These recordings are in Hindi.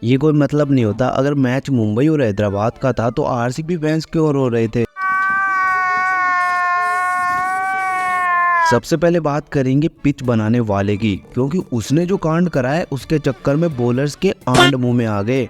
ये कोई मतलब नहीं होता। अगर मैच मुंबई और हैदराबाद का था तो आरसीबी फैंस क्यों रो रहे थे? सबसे पहले बात करेंगे पिच बनाने वाले की, क्योंकि उसने जो कांड करा है उसके चक्कर में बॉलर्स के आंड मुंह में आ गए।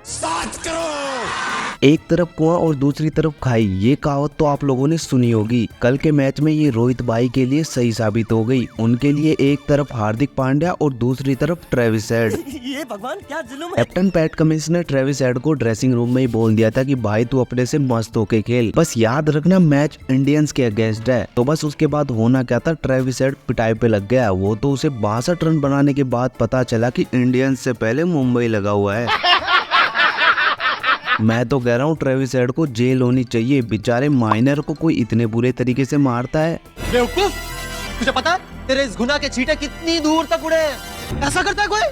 एक तरफ कुआं और दूसरी तरफ खाई, ये कहावत तो आप लोगों ने सुनी होगी। कल के मैच में ये रोहित भाई के लिए सही साबित हो गई। उनके लिए एक तरफ हार्दिक पांड्या और दूसरी तरफ ट्रेविस हेड। ये भगवान क्या जुल्म है। कैप्टन पैट कमिंस ने ट्रेविस हेड को ड्रेसिंग रूम में ही बोल दिया था कि भाई तू अपने से मस्त होके खेल, बस याद रखना मैच इंडियंस के अगेंस्ट है। तो बस उसके बाद होना क्या था, ट्रेविस हेड पिटाई पे लग गया। वो तो उसे 62 रन बनाने के बाद पता चला कि इंडियंस से पहले मुंबई लगा हुआ है। मैं तो कह रहा हूँ ट्रेविस हेड को जेल होनी चाहिए। बेचारे माइनर को कोई इतने बुरे तरीके से मारता है। बेवकूफ, तुझे पता है तेरे इस गुनाह के छींटे कितनी दूर तक उड़े हैं? ऐसा करता है कोई?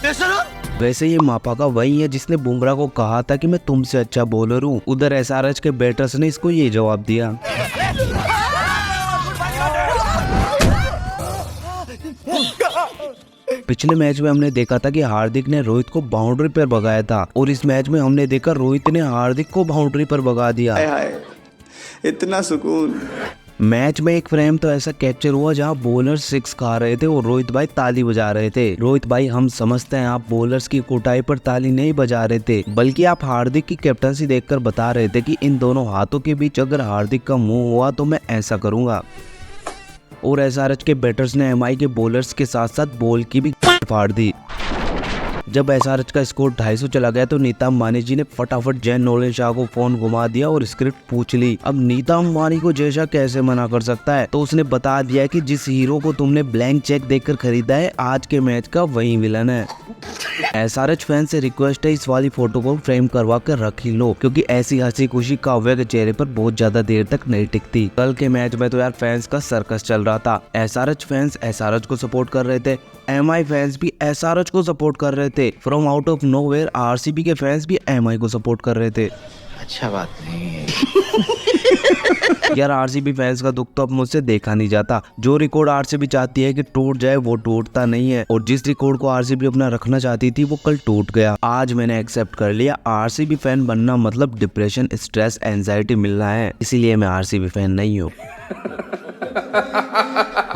बेशरम। वैसे ये मापा का वही है जिसने बुमराह को कहा था कि मैं तुमसे अच्छा बॉलर हूँ। उधर एसआरएच के बैटर्स ने इसको ये जवाब दिया। पिछले मैच में हमने देखा था कि हार्दिक ने रोहित को बाउंड्री पर भगाया था, और इस मैच में हमने देखा रोहित ने हार्दिक को बाउंड्री पर भगा दिया। हाय, इतना सुकून। मैच में एक फ्रेम तो ऐसा कैप्चर हुआ जहां बॉलर 6 खा रहे थे और रोहित भाई ताली बजा रहे थे। रोहित भाई, हम समझते हैं आप बॉलर्स की कुटाई पर ताली नहीं बजा रहे थे, बल्कि आप हार्दिक की कैप्टनसी देखकर बता रहे थे कि इन दोनों हाथों के बीच अगर हार्दिक का मुंह हुआ तो मैं ऐसा करूंगा। और एसआरएच के बैटर्स ने एमआई के बॉलर्स के साथ साथ बॉल की भी फाड़ दी। जब एसआरएच का स्कोर 250 चला गया तो नीता अंबानी जी ने फटाफट जैन नोलन शाह को फोन घुमा दिया और स्क्रिप्ट पूछ ली। अब नीता अंबानी को जय शाह कैसे मना कर सकता है, तो उसने बता दिया कि जिस हीरो को तुमने ब्लैंक चेक देकर खरीदा है आज के मैच का वही विलन है। एसआरएच फैन से रिक्वेस्ट है, इस वाली फोटो को फ्रेम करवा कर रख ही लो, क्योंकि ऐसी हंसी खुशी काव्या के चेहरे पर बहुत ज्यादा देर तक नहीं टिकती। कल के मैच में तो यार फैंस का सर्कस चल रहा था। एसआरएच फैंस एसआरएच को सपोर्ट कर रहे थे, एमआई फैंस भी एसआरएच को सपोर्ट कर रहे थे। From out of nowhere RCB के फैंस भी एमआई को सपोर्ट कर रहे थे। अच्छा बात नहीं है। यार आरसीबी फैंस का दुख तो अब मुझसे देखा नहीं जाता। जो रिकॉर्ड आरसीबी चाहती है कि टूट जाए वो टूटता नहीं है, और जिस रिकॉर्ड को आरसीबी अपना रखना चाहती थी वो कल टूट गया। आज मैंने एक्सेप्ट कर लिया, आरसीबी फैन बनना मतलब डिप्रेशन, स्ट्रेस, एंजाइटी मिलना है, इसीलिए मैं आरसीबी फैन नहीं हूँ।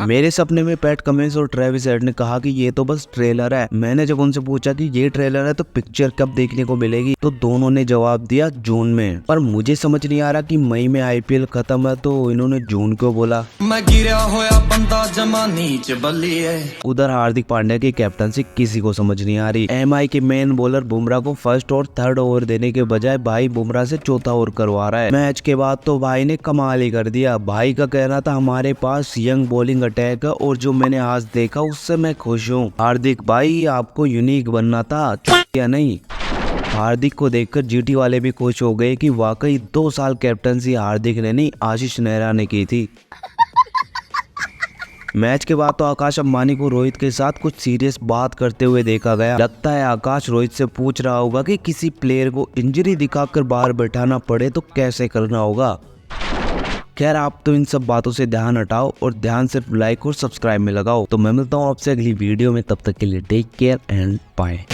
मेरे सपने में पैट कमिंस और ट्रेविस हेड ने कहा कि ये तो बस ट्रेलर है। मैंने जब उनसे पूछा कि ये ट्रेलर है तो पिक्चर कब देखने को मिलेगी, तो दोनों ने जवाब दिया जून में। पर मुझे समझ नहीं आ रहा कि मई में आईपीएल खत्म है तो इन्होंने जून क्यों बोला। मैं गिरा होया बंदा जमा नीच बल्ली है। उधर हार्दिक पांड्या की कैप्टनसी किसी को समझ नहीं आ रही। एमआई के मेन बॉलर बुमराह को फर्स्ट और थर्ड ओवर देने के बजाय भाई बुमराह से चौथा ओवर करवा रहा है। मैच के बाद तो भाई ने कमाल ही कर दिया। भाई का कहना था हमारे पास यंग बॉलिंग अटैक है और जो मैंने आज देखा उससे मैं खुश हूँ। हार्दिक भाई, आपको यूनिक बनना था, या नहीं। हार्दिक को देखकर जीटी वाले भी खुश हो गए कि वाकई 2 साल कैप्टनसी हार्दिक ने नहीं आशीष नेहरा ने की थी। मैच के बाद तो आकाश अंबानी को रोहित के साथ कुछ सीरियस बात करते हुए देखा गया। लगता है आकाश रोहित से पूछ रहा होगा कि किसी प्लेयर को इंजरी दिखाकर बाहर बैठाना पड़े तो कैसे करना होगा। खैर, आप तो इन सब बातों से ध्यान हटाओ और ध्यान सिर्फ लाइक और सब्सक्राइब में लगाओ। तो मैं मिलता हूँ आपसे अगली वीडियो में, तब तक के लिए टेक केयर एंड बाय।